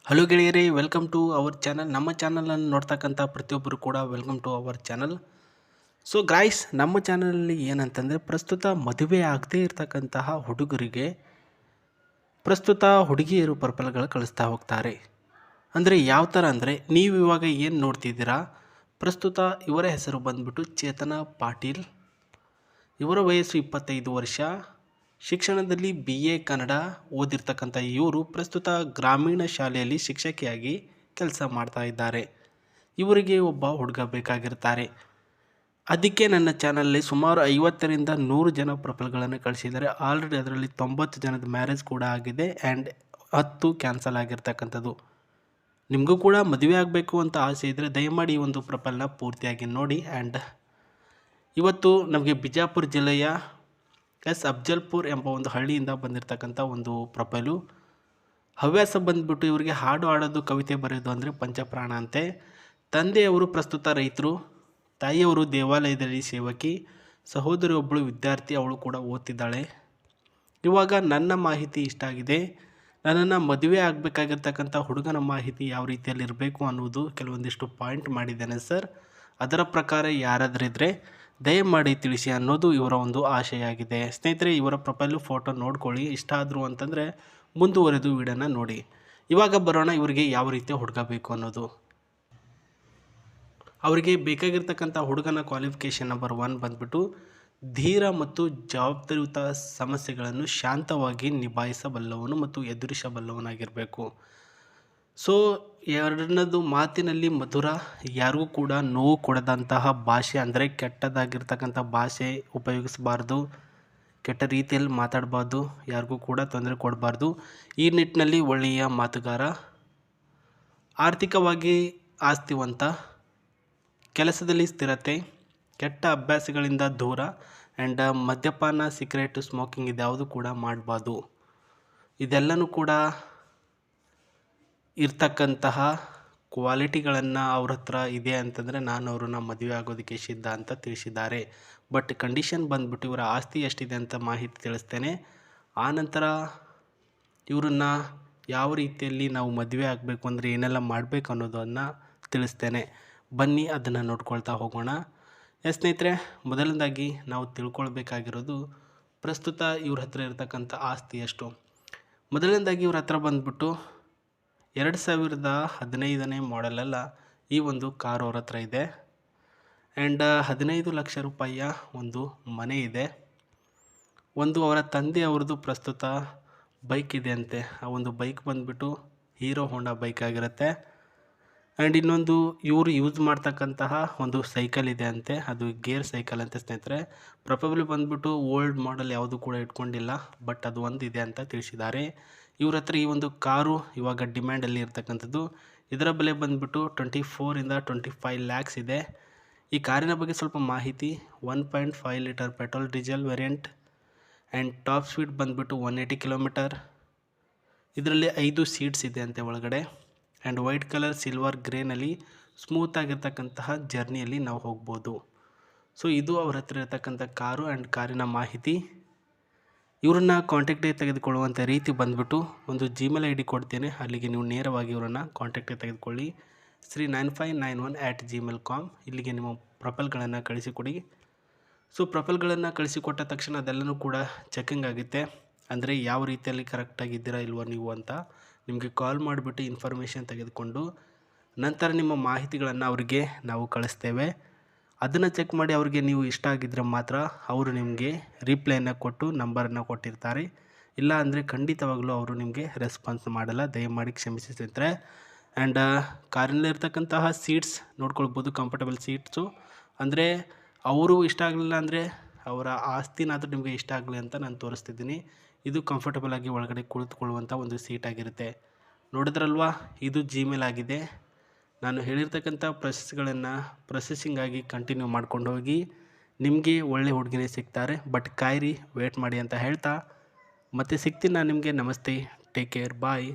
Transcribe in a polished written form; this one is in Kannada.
ಹಲೋ ಗೆಳೆಯರೇ, ವೆಲ್ಕಮ್ ಟು ಅವರ್ ಚಾನಲ್. ನಮ್ಮ ಚಾನಲನ್ನು ನೋಡ್ತಕ್ಕಂಥ ಪ್ರತಿಯೊಬ್ಬರು ಕೂಡ welcome to our channel. So guys, ನಮ್ಮ ಚಾನಲಲ್ಲಿ ಏನಂತಂದರೆ ಪ್ರಸ್ತುತ ಮದುವೆ ಆಗದೇ ಇರತಕ್ಕಂತಹ ಹುಡುಗರಿಗೆ ಪ್ರಸ್ತುತ ಹುಡುಗಿಯರು ಪರ್ಪಲ್ಗಳು ಕಳಿಸ್ತಾ ಹೋಗ್ತಾರೆ. ಅಂದರೆ ಯಾವ ಥರ ಅಂದರೆ, ನೀವು ಇವಾಗ ಏನು ನೋಡ್ತಿದ್ದೀರಾ, ಪ್ರಸ್ತುತ ಇವರ ಹೆಸರು ಬಂದ್ಬಿಟ್ಟು ಚೇತನ ಪಾಟೀಲ್. ಇವರ ವಯಸ್ಸು 25 ವರ್ಷ. ಶಿಕ್ಷಣದಲ್ಲಿ BA ಕನ್ನಡ ಓದಿರ್ತಕ್ಕಂಥ ಇವರು ಪ್ರಸ್ತುತ ಗ್ರಾಮೀಣ ಶಾಲೆಯಲ್ಲಿ ಶಿಕ್ಷಕಿಯಾಗಿ ಕೆಲಸ ಮಾಡ್ತಾ ಇದ್ದಾರೆ. ಇವರಿಗೆ ಒಬ್ಬ ಹುಡುಗ ಬೇಕಾಗಿರ್ತಾರೆ. ಅದಕ್ಕೆ ನನ್ನ ಚಾನಲಲ್ಲಿ ಸುಮಾರು 50ರಿಂದ 100 ಜನ ಪ್ರೊಫೈಲ್ಗಳನ್ನು ಕಳಿಸಿದ್ದಾರೆ. ಆಲ್ರೆಡಿ ಅದರಲ್ಲಿ 90 ಜನದ ಮ್ಯಾರೇಜ್ ಕೂಡ ಆಗಿದೆ ಆ್ಯಂಡ್ 10 ಕ್ಯಾನ್ಸಲ್ ಆಗಿರ್ತಕ್ಕಂಥದ್ದು. ನಿಮಗೂ ಕೂಡ ಮದುವೆ ಆಗಬೇಕು ಅಂತ ಆಸೆ ಇದ್ದರೆ ದಯಮಾಡಿ ಈ ಒಂದು ಪ್ರೊಫೈಲ್ನ ಪೂರ್ತಿಯಾಗಿ ನೋಡಿ. ಆ್ಯಂಡ್ ಇವತ್ತು ನಮಗೆ ಬಿಜಾಪುರ ಜಿಲ್ಲೆಯ ಅಫ್ಜಲ್ಪುರ್ ಎಂಬ ಒಂದು ಹಳ್ಳಿಯಿಂದ ಬಂದಿರತಕ್ಕಂಥ ಒಂದು ಪ್ರೊಫೈಲು. ಹವ್ಯಾಸ ಬಂದುಬಿಟ್ಟು ಇವರಿಗೆ ಹಾಡು ಹಾಡೋದು, ಕವಿತೆ ಬರೆಯೋದು ಅಂದರೆ ಪಂಚಪ್ರಾಣ ಅಂತೆ. ತಂದೆಯವರು ಪ್ರಸ್ತುತ ರೈತರು, ತಾಯಿಯವರು ದೇವಾಲಯದಲ್ಲಿ ಸೇವಕಿ, ಸಹೋದರಿ ಒಬ್ಬಳು ವಿದ್ಯಾರ್ಥಿ, ಅವಳು ಕೂಡ ಓದ್ತಿದ್ದಾಳೆ. ಇವಾಗ ನನ್ನ ಮಾಹಿತಿ ಇಷ್ಟ ಆಗಿದೆ. ನನ್ನನ್ನು ಮದುವೆ ಆಗಬೇಕಾಗಿರ್ತಕ್ಕಂಥ ಹುಡುಗನ ಮಾಹಿತಿ ಯಾವ ರೀತಿಯಲ್ಲಿ ಇರಬೇಕು ಅನ್ನೋದು ಕೆಲವೊಂದಿಷ್ಟು ಪಾಯಿಂಟ್ ಮಾಡಿದ್ದೇನೆ ಸರ್. ಅದರ ಪ್ರಕಾರ ಯಾರಾದರಿದ್ದರೆ ದಯಮಾಡಿ ತಿಳಿಸಿ ಅನ್ನೋದು ಇವರ ಒಂದು ಆಶಯ ಆಗಿದೆ. ಸ್ನೇಹಿತರೆ, ಇವರ ಪ್ರೊಫೈಲು ಫೋಟೋ ನೋಡ್ಕೊಳ್ಳಿ. ಇಷ್ಟ ಆದರು ಅಂತಂದರೆ ಮುಂದುವರೆದು ವಿಡಿಯೋನ ನೋಡಿ. ಇವಾಗ ಬರೋಣ ಇವರಿಗೆ ಯಾವ ರೀತಿಯ ಹುಡುಗ ಬೇಕು ಅನ್ನೋದು. ಅವರಿಗೆ ಬೇಕಾಗಿರ್ತಕ್ಕಂಥ ಹುಡುಗನ ಕ್ವಾಲಿಫಿಕೇಷನ್ ನಂಬರ್ 1 ಬಂದ್ಬಿಟ್ಟು ಧೀರ ಮತ್ತು ಜವಾಬ್ದಾರಿಯುತ ಸಮಸ್ಯೆಗಳನ್ನು ಶಾಂತವಾಗಿ ನಿಭಾಯಿಸಬಲ್ಲವನು ಮತ್ತು ಎದುರಿಸಬಲ್ಲವನಾಗಿರಬೇಕು. ಸೊ ಎರಡನೇದು ಮಾತಿನಲ್ಲಿ ಮಧುರ, ಯಾರಿಗೂ ಕೂಡ ನೋವು ಕೊಡದಂತಹ ಭಾಷೆ, ಅಂದರೆ ಕೆಟ್ಟದಾಗಿರ್ತಕ್ಕಂಥ ಭಾಷೆ ಉಪಯೋಗಿಸಬಾರ್ದು, ಕೆಟ್ಟ ರೀತಿಯಲ್ಲಿ ಮಾತಾಡಬಾರ್ದು, ಯಾರಿಗೂ ಕೂಡ ತೊಂದರೆ ಕೊಡಬಾರ್ದು. ಈ ನಿಟ್ಟಿನಲ್ಲಿ ಒಳ್ಳೆಯ ಮಾತುಗಾರ, ಆರ್ಥಿಕವಾಗಿ ಆಸ್ತಿವಂತ, ಕೆಲಸದಲ್ಲಿ ಸ್ಥಿರತೆ, ಕೆಟ್ಟ ಅಭ್ಯಾಸಗಳಿಂದ ದೂರ ಆ್ಯಂಡ್ ಮದ್ಯಪಾನ, ಸಿಗರೇಟು, ಸ್ಮೋಕಿಂಗ್ ಇದ್ಯಾವುದು ಕೂಡ ಮಾಡಬಾರ್ದು. ಇದೆಲ್ಲನೂ ಕೂಡ ಇರ್ತಕ್ಕಂತಹ ಕ್ವಾಲಿಟಿಗಳನ್ನು ಅವ್ರ ಹತ್ರ ಇದೆ ಅಂತಂದರೆ ನಾನು ಅವ್ರನ್ನ ಮದುವೆ ಆಗೋದಕ್ಕೆ ಸಿದ್ಧ ಅಂತ ತಿಳಿಸಿದ್ದಾರೆ. ಬಟ್ ಕಂಡೀಷನ್ ಬಂದ್ಬಿಟ್ಟು ಇವರ ಆಸ್ತಿ ಎಷ್ಟಿದೆ ಅಂತ ಮಾಹಿತಿ ತಿಳಿಸ್ತೇನೆ. ಆನಂತರ ಇವರನ್ನು ಯಾವ ರೀತಿಯಲ್ಲಿ ನಾವು ಮದುವೆ ಆಗಬೇಕು ಅಂದರೆ ಏನೆಲ್ಲ ಮಾಡಬೇಕು ಅನ್ನೋದನ್ನು ತಿಳಿಸ್ತೇನೆ. ಬನ್ನಿ ಅದನ್ನು ನೋಡ್ಕೊಳ್ತಾ ಹೋಗೋಣ. ಸ್ನೇಹಿತರೆ, ಮೊದಲನೇದಾಗಿ ನಾವು ತಿಳ್ಕೊಳ್ಬೇಕಾಗಿರೋದು ಪ್ರಸ್ತುತ ಇವ್ರ ಹತ್ರ ಇರತಕ್ಕಂಥ ಆಸ್ತಿ ಎಷ್ಟು. ಮೊದಲನೇದಾಗಿ ಇವ್ರ ಹತ್ರ ಬಂದ್ಬಿಟ್ಟು 2015ನೇ ಮಾಡೆಲೆಲ್ಲ ಈ ಒಂದು ಕಾರು ಅವ್ರ ಹತ್ರ ಇದೆ. ಆ್ಯಂಡ್ 15 ಲಕ್ಷ ರೂಪಾಯಿಯ ಒಂದು ಮನೆ ಇದೆ. ಒಂದು ಅವರ ತಂದೆ ಅವ್ರದ್ದು ಪ್ರಸ್ತುತ ಬೈಕ್ ಇದೆ ಅಂತೆ. ಆ ಒಂದು ಬೈಕ್ ಬಂದುಬಿಟ್ಟು ಹೀರೋ ಹೋಂಡಾ ಬೈಕ್ ಆಗಿರುತ್ತೆ. ಆ್ಯಂಡ್ ಇನ್ನೊಂದು ಇವರು ಯೂಸ್ ಮಾಡ್ತಕ್ಕಂತಹ ಒಂದು ಸೈಕಲ್ ಇದೆ ಅಂತೆ, ಅದು ಗೇರ್ ಸೈಕಲ್ ಅಂತೆ ಸ್ನೇಹಿತರೆ. ಪ್ರೊಬಬ್ಲಿ ಬಂದುಬಿಟ್ಟು ಓಲ್ಡ್ ಮಾಡೆಲ್ ಯಾವುದು ಕೂಡ ಇಟ್ಕೊಂಡಿಲ್ಲ, ಬಟ್ ಅದು ಒಂದು ಇದೆ ಅಂತ ತಿಳಿಸಿದ್ದಾರೆ. ಇವ್ರ ಹತ್ರ ಈ ಒಂದು ಕಾರು ಇವಾಗ ಡಿಮ್ಯಾಂಡಲ್ಲಿ ಇರ್ತಕ್ಕಂಥದ್ದು. ಇದರ ಬೆಲೆ ಬಂದುಬಿಟ್ಟು 24ರಿಂದ 25 ಲ್ಯಾಕ್ಸ್ ಇದೆ. ಈ ಕಾರಿನ ಬಗ್ಗೆ ಸ್ವಲ್ಪ ಮಾಹಿತಿ: 1.5 litre petrol diesel variant and top speed ಬಂದುಬಿಟ್ಟು 180 ಕಿಲೋಮೀಟರ್. ಇದರಲ್ಲಿ 5 ಸೀಟ್ಸ್ ಇದೆ ಅಂತೆ ಒಳಗಡೆ. ಆ್ಯಂಡ್ ವೈಟ್ ಕಲರ್ ಸಿಲ್ವರ್ ಗ್ರೇನಲ್ಲಿ ಸ್ಮೂತಾಗಿರ್ತಕ್ಕಂತಹ ಜರ್ನಿಯಲ್ಲಿ ನಾವು ಹೋಗ್ಬೋದು. ಸೊ ಇದು ಅವ್ರ ಹತ್ರ ಇರತಕ್ಕಂಥ ಕಾರು ಆ್ಯಂಡ್ ಕಾರಿನ ಮಾಹಿತಿ. ಇವರನ್ನ ಕಾಂಟ್ಯಾಕ್ಟಿಗೆ ತೆಗೆದುಕೊಳ್ಳುವಂಥ ರೀತಿ ಬಂದುಬಿಟ್ಟು ಒಂದು ಜಿಮೇಲ್ ID ಕೊಡ್ತೇನೆ, ಅಲ್ಲಿಗೆ ನೀವು ನೇರವಾಗಿ ಇವರನ್ನು ಕಾಂಟ್ಯಾಕ್ಟಿಗೆ ತೆಗೆದುಕೊಳ್ಳಿ. 9591@gmail.com. ಇಲ್ಲಿಗೆ ನಿಮ್ಮ ಪ್ರೊಫೈಲ್ಗಳನ್ನು ಕಳಿಸಿಕೊಡಿ. ಸೊ ಪ್ರೊಫೈಲ್ಗಳನ್ನು ಕಳಿಸಿಕೊಟ್ಟ ತಕ್ಷಣ ಅದೆಲ್ಲನೂ ಕೂಡ ಚೆಕಿಂಗ್ ಆಗುತ್ತೆ, ಅಂದರೆ ಯಾವ ರೀತಿಯಲ್ಲಿ ಕರೆಕ್ಟಾಗಿದ್ದೀರಾ ಇಲ್ವೋ ನೀವು ಅಂತ. ನಿಮಗೆ ಕಾಲ್ ಮಾಡಿಬಿಟ್ಟು ಇನ್ಫಾರ್ಮೇಷನ್ ತೆಗೆದುಕೊಂಡು ನಂತರ ನಿಮ್ಮ ಮಾಹಿತಿಗಳನ್ನು ಅವರಿಗೆ ನಾವು ಕಳಿಸ್ತೇವೆ. ಅದನ್ನು ಚೆಕ್ ಮಾಡಿ ಅವರಿಗೆ ನೀವು ಇಷ್ಟ ಆಗಿದ್ದರೆ ಮಾತ್ರ ಅವರು ನಿಮಗೆ ರಿಪ್ಲೈನ ಕೊಟ್ಟು ನಂಬರನ್ನು ಕೊಟ್ಟಿರ್ತಾರೆ. ಇಲ್ಲ ಅಂದರೆ ಖಂಡಿತವಾಗಲೂ ಅವರು ನಿಮಗೆ ರೆಸ್ಪಾನ್ಸ್ ಮಾಡಲ್ಲ. ದಯಮಾಡಿ ಕ್ಷಮಿಸಿ ಸ್ನೇಹಿತರೆ. ಆ್ಯಂಡ್ ಕಾರಿನಲ್ಲಿರ್ತಕ್ಕಂತಹ ಸೀಟ್ಸ್ ನೋಡ್ಕೊಳ್ಬೋದು, ಕಂಫರ್ಟಬಲ್ ಸೀಟ್ಸು. ಅಂದರೆ ಅವರು ಇಷ್ಟ ಆಗಲಿಲ್ಲ ಅಂದರೆ ಅವರ ಆಸ್ತಿನಾದರೂ ನಿಮಗೆ ಇಷ್ಟ ಆಗಲಿ ಅಂತ ನಾನು ತೋರಿಸ್ತಿದ್ದೀನಿ. ಇದು ಕಂಫರ್ಟಬಲ್ ಆಗಿ ಒಳಗಡೆ ಕುಳಿತುಕೊಳ್ಳುವಂಥ ಒಂದು ಸೀಟ್ ಆಗಿರುತ್ತೆ. ನೋಡಿದ್ರಲ್ವಾ, ಇದು ಜಿಮೇಲ್ ಆಗಿದೆ. ನಾನು ಹೇಳಿರ್ತಕ್ಕಂಥ ಪ್ರೊಸೆಸಿಂಗ್ ಆಗಿ ಕಂಟಿನ್ಯೂ ಮಾಡ್ಕೊಂಡು ಹೋಗಿ ನಿಮಗೆ ಒಳ್ಳೆ ಹುಡುಗಿನೇ ಸಿಗ್ತಾರೆ. ಬಟ್ ಕಾಯಿರಿ, ವೇಟ್ ಮಾಡಿ ಅಂತ ಹೇಳ್ತಾ ಮತ್ತೆ ಸಿಗ್ತೀನಿ ನಾನು ನಿಮಗೆ. ನಮಸ್ತೆ, ಟೇಕ್ ಕೇರ್, ಬಾಯ್.